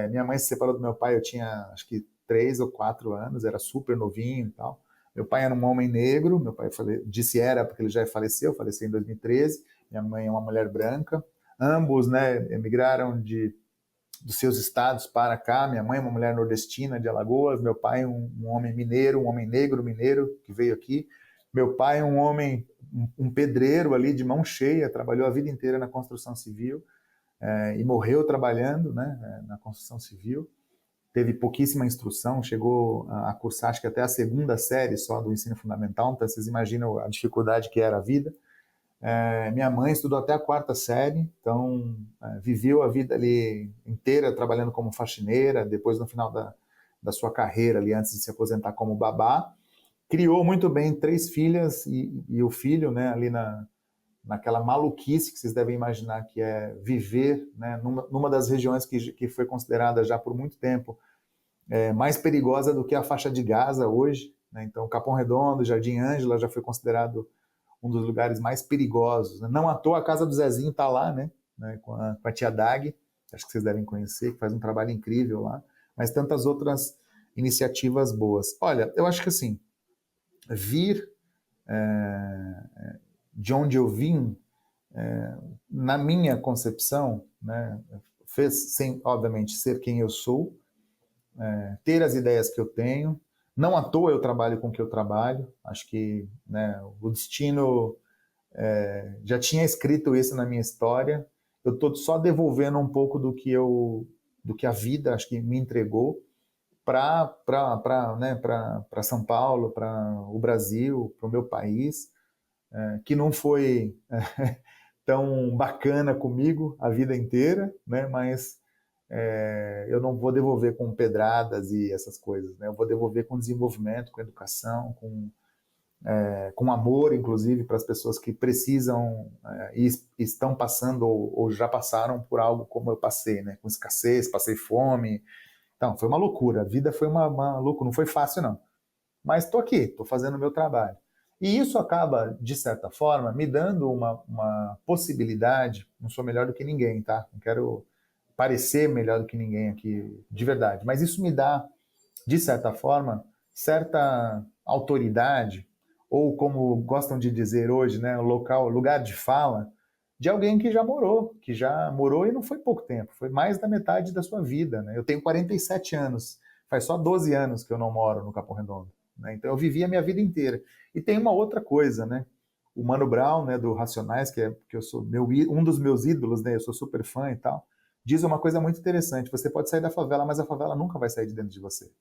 Minha mãe se separou do meu pai, eu tinha acho que 3 ou 4 anos, era super novinho e tal. Meu pai era um homem negro, meu pai disse era porque ele já faleceu em 2013. Minha mãe é uma mulher branca. Ambos, né, emigraram dos seus estados para cá. Minha mãe é uma mulher nordestina de Alagoas, meu pai um homem mineiro, um homem negro mineiro que veio aqui. Meu pai é um homem, um pedreiro ali de mão cheia, trabalhou a vida inteira na construção civil e morreu trabalhando, né, na construção civil. Teve pouquíssima instrução, chegou a cursar acho que até a 2ª série só do ensino fundamental, então vocês imaginam a dificuldade que era a vida. Minha mãe estudou até a 4ª série, então viveu a vida ali inteira trabalhando como faxineira, depois no final da sua carreira ali, antes de se aposentar como babá. Criou muito bem 3 filhas e o filho, né, ali naquela maluquice que vocês devem imaginar que é viver, né, numa das regiões que foi considerada já por muito tempo mais perigosa do que a faixa de Gaza hoje, né? Então Capão Redondo, Jardim Ângela já foi considerado um dos lugares mais perigosos, né? Não à toa a casa do Zezinho está lá, né? Com a tia Dag, acho que vocês devem conhecer, que faz um trabalho incrível lá, mas tantas outras iniciativas boas. Olha, eu acho que assim, vir de onde eu vim, na minha concepção, né, fez, sem, obviamente, ser quem eu sou, ter as ideias que eu tenho. Não à toa eu trabalho com o que eu trabalho. Acho que, né, o destino já tinha escrito isso na minha história. Eu estou só devolvendo um pouco do que a vida, acho que me entregou para né, São Paulo, para o Brasil, para o meu país, que não foi tão bacana comigo a vida inteira, né, mas eu não vou devolver com pedradas e essas coisas, né? Eu vou devolver com desenvolvimento, com educação, com amor, inclusive, para as pessoas que precisam e estão passando ou já passaram por algo como eu passei, né? Com escassez, passei fome. Então, foi uma loucura. A vida foi uma loucura. Não foi fácil, não. Mas estou aqui, estou fazendo o meu trabalho. E isso acaba, de certa forma, me dando uma possibilidade. Não sou melhor do que ninguém, tá? Não quero parecer melhor do que ninguém aqui, de verdade. Mas isso me dá, de certa forma, certa autoridade, ou como gostam de dizer hoje, né, lugar de fala, de alguém que já morou e não foi pouco tempo, foi mais da metade da sua vida, né? Eu tenho 47 anos, faz só 12 anos que eu não moro no Capão Redondo, né? Então eu vivi a minha vida inteira. E tem uma outra coisa, né? O Mano Brown, né, do Racionais, que eu sou um dos meus ídolos, né? Eu sou super fã e tal, diz uma coisa muito interessante: você pode sair da favela, mas a favela nunca vai sair de dentro de você.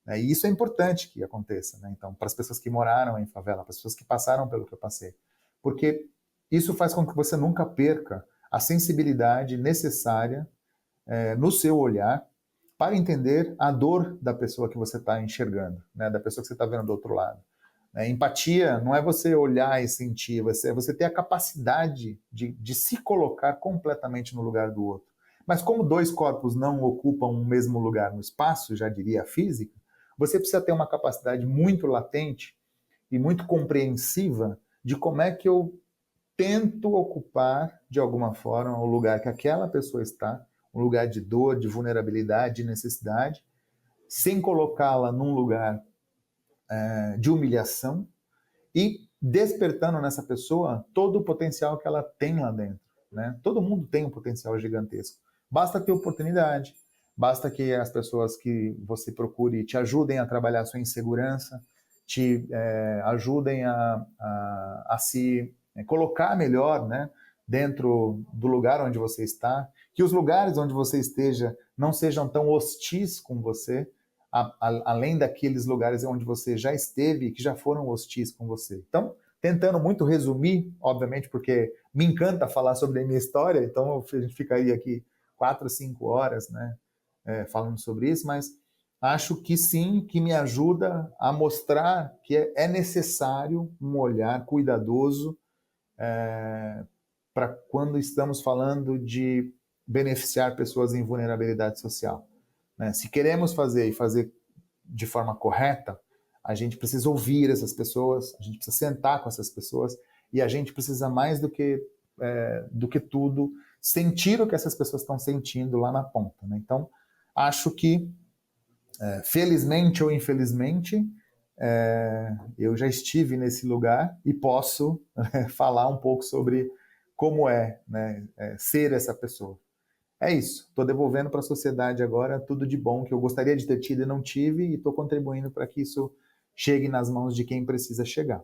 E isso é importante que aconteça, né? Então, para as pessoas que moraram em favela, para as pessoas que passaram pelo que eu passei, porque isso faz com que você nunca perca a sensibilidade necessária no seu olhar para entender a dor da pessoa que você está enxergando, né? Da pessoa que você está vendo do outro lado. Empatia não é você olhar e sentir, é você ter a capacidade de se colocar completamente no lugar do outro. Mas como 2 corpos não ocupam o mesmo lugar no espaço, já diria a física, você precisa ter uma capacidade muito latente e muito compreensiva de como é que eu tento ocupar, de alguma forma, o lugar que aquela pessoa está, um lugar de dor, de vulnerabilidade, de necessidade, sem colocá-la num lugar de humilhação e despertando nessa pessoa todo o potencial que ela tem lá dentro, né? Todo mundo tem um potencial gigantesco. Basta ter oportunidade, basta que as pessoas que você procure te ajudem a trabalhar a sua insegurança, te ajudem a se colocar melhor, né, dentro do lugar onde você está, que os lugares onde você esteja não sejam tão hostis com você, além daqueles lugares onde você já esteve e que já foram hostis com você. Então, tentando muito resumir, obviamente, porque me encanta falar sobre a minha história, então a gente ficaria aqui 4, 5 horas, né, falando sobre isso, mas acho que sim, que me ajuda a mostrar que é necessário um olhar cuidadoso para quando estamos falando de beneficiar pessoas em vulnerabilidade social, né? Se queremos fazer e fazer de forma correta, a gente precisa ouvir essas pessoas, a gente precisa sentar com essas pessoas e a gente precisa mais do que tudo sentir o que essas pessoas estão sentindo lá na ponta, né? Então, acho que, felizmente ou infelizmente, eu já estive nesse lugar e posso falar um pouco sobre como né, ser essa pessoa. É isso, estou devolvendo para a sociedade agora tudo de bom que eu gostaria de ter tido e não tive, e estou contribuindo para que isso chegue nas mãos de quem precisa chegar.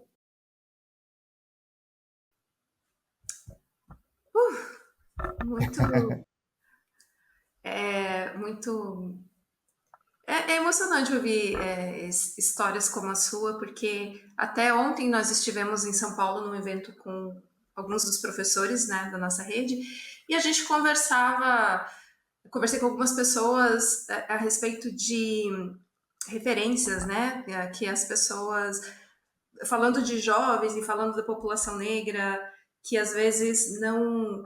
É emocionante ouvir histórias como a sua, porque até ontem nós estivemos em São Paulo num evento com alguns dos professores, né, da nossa rede, e a gente conversei com algumas pessoas a respeito de referências, né, que as pessoas, falando de jovens e falando da população negra, que às vezes não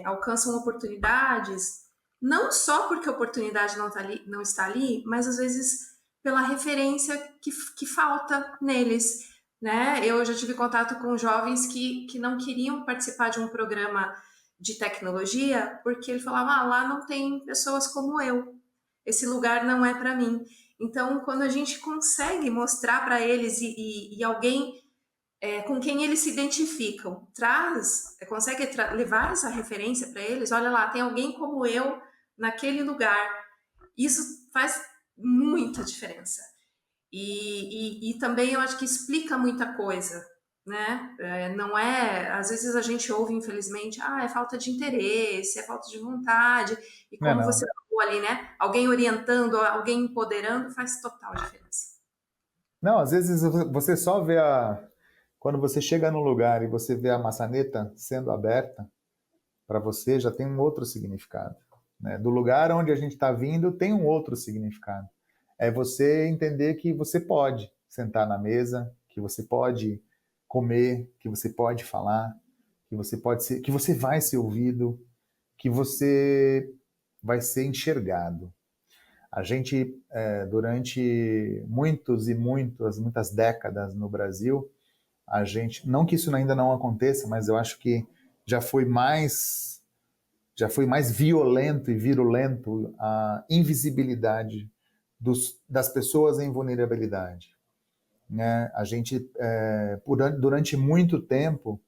alcançam oportunidades, não só porque a oportunidade não está ali, mas às vezes pela referência que falta neles, né? Eu já tive contato com jovens que não queriam participar de um programa de tecnologia porque ele falava, lá não tem pessoas como eu, esse lugar não é para mim. Então, quando a gente consegue mostrar para eles e alguém com quem eles se identificam, consegue levar essa referência para eles, olha lá, tem alguém como eu naquele lugar, isso faz muita diferença. E também eu acho que explica muita coisa, né? Não é, às vezes a gente ouve, infelizmente, é falta de interesse, é falta de vontade, e como você falou ali, né? Alguém orientando, alguém empoderando, faz total diferença. Não, às vezes você só vê quando você chega num lugar e você vê a maçaneta sendo aberta, para você já tem um outro significado, né? Do lugar onde a gente está vindo tem um outro significado. É você entender que você pode sentar na mesa, que você pode comer, que você pode falar, que você vai ser ouvido, que você vai ser enxergado. A gente, durante muitas décadas no Brasil, não que isso ainda não aconteça, mas eu acho que já foi mais violento e virulento a invisibilidade das pessoas em vulnerabilidade, né? A gente, durante muito tempo,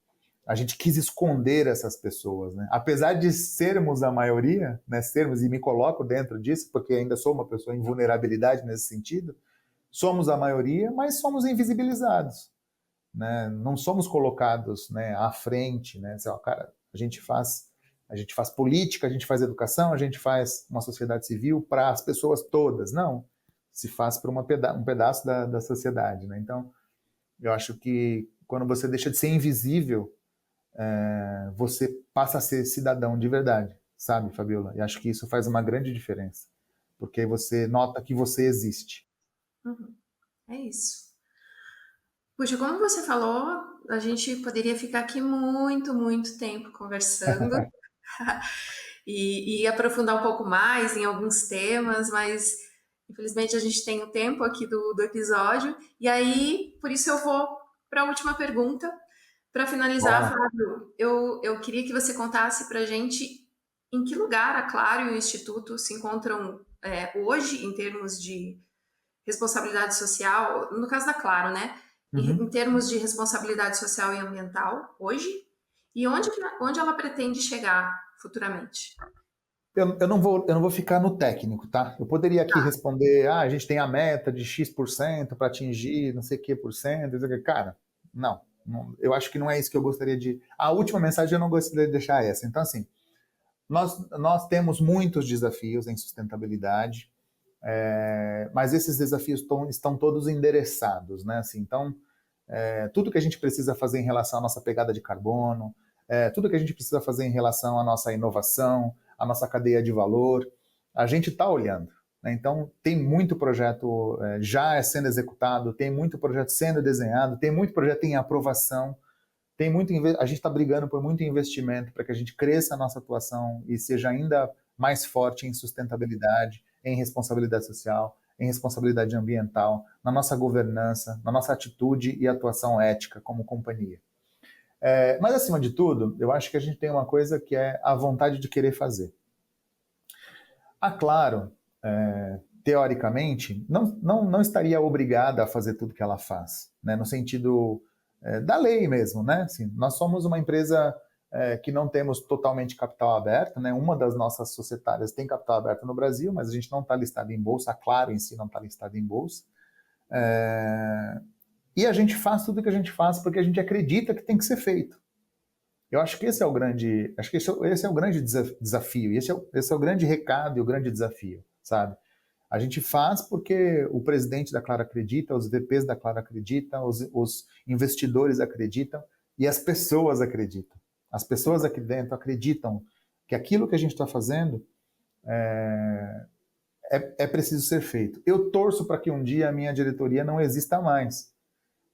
a gente quis esconder essas pessoas, né? Apesar de sermos a maioria, né, e me coloco dentro disso, porque ainda sou uma pessoa em vulnerabilidade nesse sentido, somos a maioria, mas somos invisibilizados, né? Não somos colocados, né, à frente, né? Cara, a gente faz política, a gente faz educação, a gente faz uma sociedade civil para as pessoas todas. Não, se faz para um pedaço da sociedade, né? Então, eu acho que quando você deixa de ser invisível, você passa a ser cidadão de verdade, sabe, Fabiola? E acho que isso faz uma grande diferença, porque você nota que você existe. Uhum. É isso. Puxa, como você falou, a gente poderia ficar aqui muito, muito tempo conversando e aprofundar um pouco mais em alguns temas, mas infelizmente a gente tem o tempo aqui do episódio, e aí, por isso eu vou para a última pergunta. Para finalizar, Fábio, eu queria que você contasse para a gente em que lugar a Claro e o Instituto se encontram hoje em termos de responsabilidade social, no caso da Claro, né? Em termos de responsabilidade social e ambiental hoje, e onde ela pretende chegar futuramente. Eu não vou ficar no técnico, tá? Eu poderia aqui responder, a gente tem a meta de X% para atingir não sei o que por cento. Cara, não, eu acho que não é isso que eu gostaria de... A última mensagem eu não gostaria de deixar essa. Então, assim, nós temos muitos desafios em sustentabilidade, mas esses desafios estão todos endereçados, né? Assim, então, tudo que a gente precisa fazer em relação à nossa pegada de carbono, tudo que a gente precisa fazer em relação à nossa inovação, à nossa cadeia de valor, a gente está olhando. Né? Então, tem muito projeto já sendo executado, tem muito projeto sendo desenhado, tem muito projeto em aprovação, a gente está brigando por muito investimento para que a gente cresça a nossa atuação e seja ainda mais forte em sustentabilidade, em responsabilidade social, em responsabilidade ambiental, na nossa governança, na nossa atitude e atuação ética como companhia. Mas, acima de tudo, eu acho que a gente tem uma coisa que é a vontade de querer fazer. A Claro, teoricamente, não estaria obrigada a fazer tudo que ela faz, né? No sentido da lei mesmo, né? Assim, nós somos uma empresa que não temos totalmente capital aberto, né? Uma das nossas societárias tem capital aberto no Brasil, mas a gente não está listado em bolsa, a Claro em si não está listada em bolsa. E a gente faz tudo que a gente faz porque a gente acredita que tem que ser feito. Eu acho que esse é o grande, esse é o grande desafio, esse é o grande recado e o grande desafio, sabe? A gente faz porque o presidente da Claro acredita, os VPs da Claro acreditam, os investidores acreditam e as pessoas acreditam. As pessoas aqui dentro acreditam que aquilo que a gente está fazendo é preciso ser feito. Eu torço para que um dia a minha diretoria não exista mais,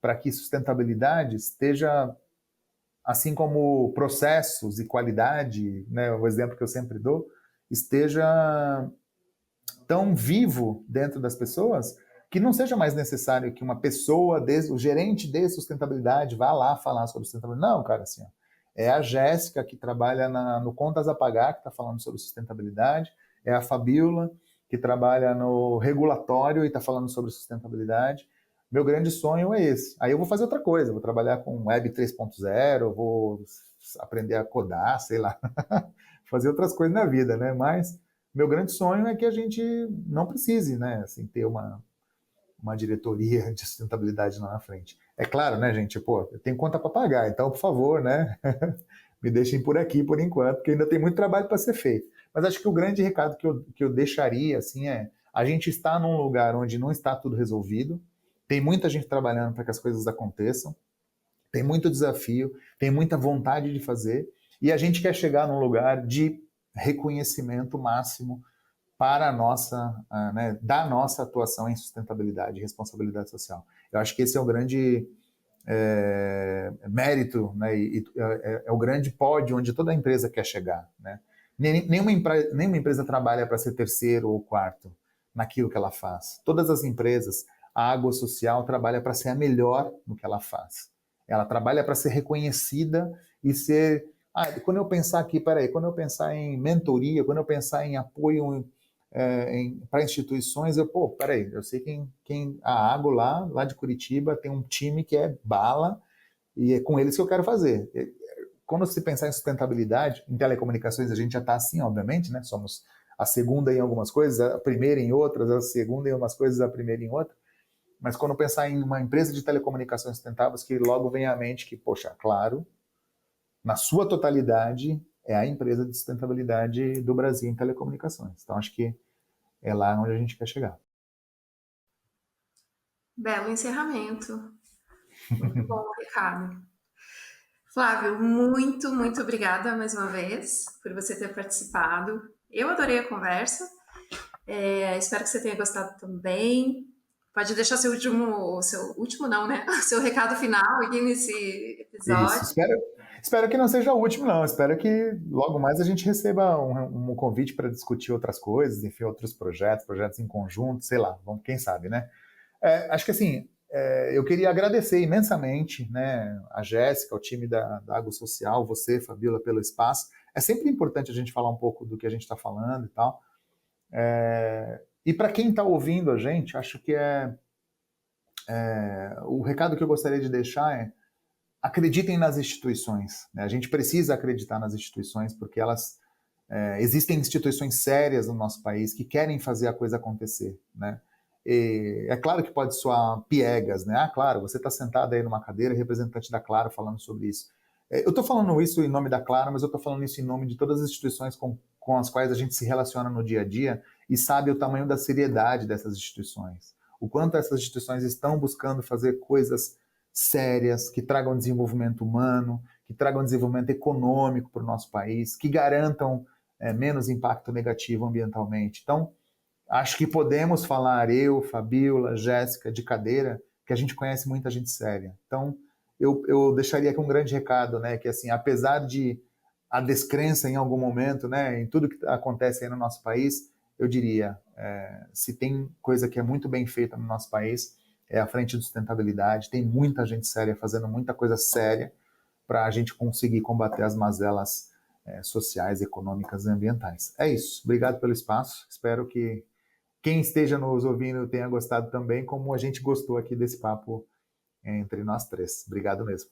para que sustentabilidade esteja, assim como processos e qualidade, né, o exemplo que eu sempre dou, esteja tão vivo dentro das pessoas que não seja mais necessário que uma pessoa, o gerente de sustentabilidade, vá lá falar sobre sustentabilidade. Não, cara, assim, ó, é a Jéssica que trabalha no Contas a Pagar, que está falando sobre sustentabilidade, é a Fabíola, que trabalha no regulatório e está falando sobre sustentabilidade. Meu grande sonho é esse. Aí eu vou fazer outra coisa, vou trabalhar com Web 3.0, vou aprender a codar, sei lá, fazer outras coisas na vida, né? Mas meu grande sonho é que a gente não precise, né, assim, ter uma diretoria de sustentabilidade lá na frente. É claro, né, gente, pô, eu tenho conta para pagar, então, por favor, né, me deixem por aqui por enquanto, porque ainda tem muito trabalho para ser feito. Mas acho que o grande recado que eu deixaria, assim, a gente está num lugar onde não está tudo resolvido, tem muita gente trabalhando para que as coisas aconteçam, tem muito desafio, tem muita vontade de fazer, e a gente quer chegar num lugar de reconhecimento máximo para da nossa atuação em sustentabilidade e responsabilidade social. Eu acho que esse é o grande mérito, né, é o grande pódio onde toda empresa quer chegar. Né? Nenhuma empresa trabalha para ser terceiro ou quarto naquilo que ela faz. Todas as empresas, a Água Social trabalha para ser a melhor no que ela faz. Ela trabalha para ser reconhecida e ser... quando eu pensar aqui, quando eu pensar em mentoria, quando eu pensar em apoio para instituições, eu sei quem a Água lá de Curitiba tem um time que é bala e é com eles que eu quero fazer. Quando se pensar em sustentabilidade, em telecomunicações a gente já está assim, obviamente, né? Somos a segunda em algumas coisas, a primeira em outras, a segunda em umas coisas, a primeira em outras. Mas quando pensar em uma empresa de telecomunicações sustentáveis, que logo vem à mente que, poxa, Claro, na sua totalidade, é a empresa de sustentabilidade do Brasil em telecomunicações. Então, acho que é lá onde a gente quer chegar. Belo encerramento. Muito bom, Ricardo. Flávio, muito, muito obrigada mais uma vez por você ter participado. Eu adorei a conversa. Espero que você tenha gostado também. Pode deixar seu último não, né? Seu recado final aqui nesse episódio. Isso, espero que não seja o último, não. Espero que logo mais a gente receba um convite para discutir outras coisas, enfim, outros projetos em conjunto, sei lá, quem sabe, né? Acho que assim, eu queria agradecer imensamente, né, a Jéssica, o time da Água Social, você, Fabíola, pelo espaço. É sempre importante a gente falar um pouco do que a gente está falando e tal. E para quem está ouvindo a gente, acho que o recado que eu gostaria de deixar é: acreditem nas instituições. Né? A gente precisa acreditar nas instituições porque existem instituições sérias no nosso país que querem fazer a coisa acontecer. Né? E é claro que pode soar piegas, né? Claro, você está sentado aí numa cadeira, representante da Claro, falando sobre isso. Eu estou falando isso em nome da Claro, mas eu estou falando isso em nome de todas as instituições com as quais a gente se relaciona no dia a dia e sabe o tamanho da seriedade dessas instituições. O quanto essas instituições estão buscando fazer coisas sérias, que tragam desenvolvimento humano, que tragam desenvolvimento econômico para o nosso país, que garantam menos impacto negativo ambientalmente. Então, acho que podemos falar, eu, Fabíola, Jéssica, de Cadeira, que a gente conhece muita gente séria. Então, eu deixaria aqui um grande recado, né, que assim, apesar de a descrença em algum momento, né, em tudo que acontece aí no nosso país, eu diria, se tem coisa que é muito bem feita no nosso país, é a frente de sustentabilidade, tem muita gente séria fazendo muita coisa séria para a gente conseguir combater as mazelas sociais, econômicas e ambientais. É isso. Obrigado pelo espaço. Espero que quem esteja nos ouvindo tenha gostado também, como a gente gostou aqui desse papo entre nós três. Obrigado mesmo.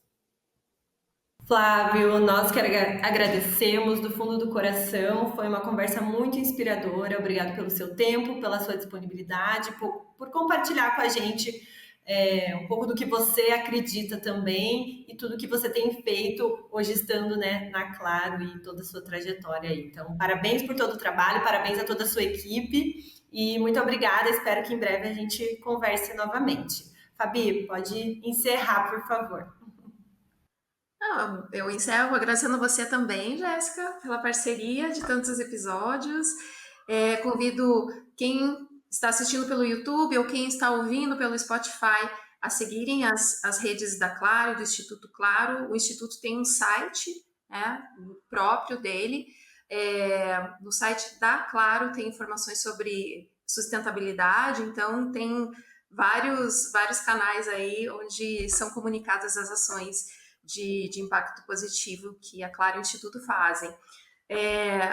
Flávio, nós que agradecemos do fundo do coração, foi uma conversa muito inspiradora. Obrigado pelo seu tempo, pela sua disponibilidade, por compartilhar com a gente um pouco do que você acredita também e tudo que você tem feito hoje estando, né, na Claro e toda a sua trajetória aí. Então, parabéns por todo o trabalho, parabéns a toda a sua equipe e muito obrigada. Espero que em breve a gente converse novamente. Fabi, pode encerrar, por favor. Eu encerro agradecendo você também, Jéssica, pela parceria de tantos episódios. Convido quem está assistindo pelo YouTube ou quem está ouvindo pelo Spotify a seguirem as redes da Claro, do Instituto Claro. O Instituto tem um site, né, próprio dele. No site da Claro tem informações sobre sustentabilidade, então tem vários canais aí onde são comunicadas as ações de impacto positivo que a Claro e o Instituto fazem.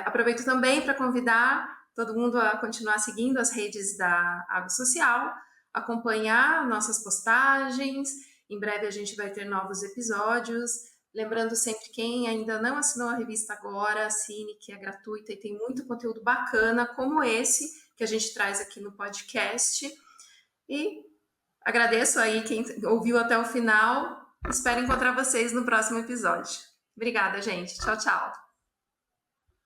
Aproveito também para convidar todo mundo a continuar seguindo as redes da Água Social, acompanhar nossas postagens. Em breve a gente vai ter novos episódios. Lembrando sempre, quem ainda não assinou a revista agora, assine, que é gratuita e tem muito conteúdo bacana, como esse que a gente traz aqui no podcast. E agradeço aí quem ouviu até o final. Espero encontrar vocês no próximo episódio. Obrigada, gente. Tchau, tchau.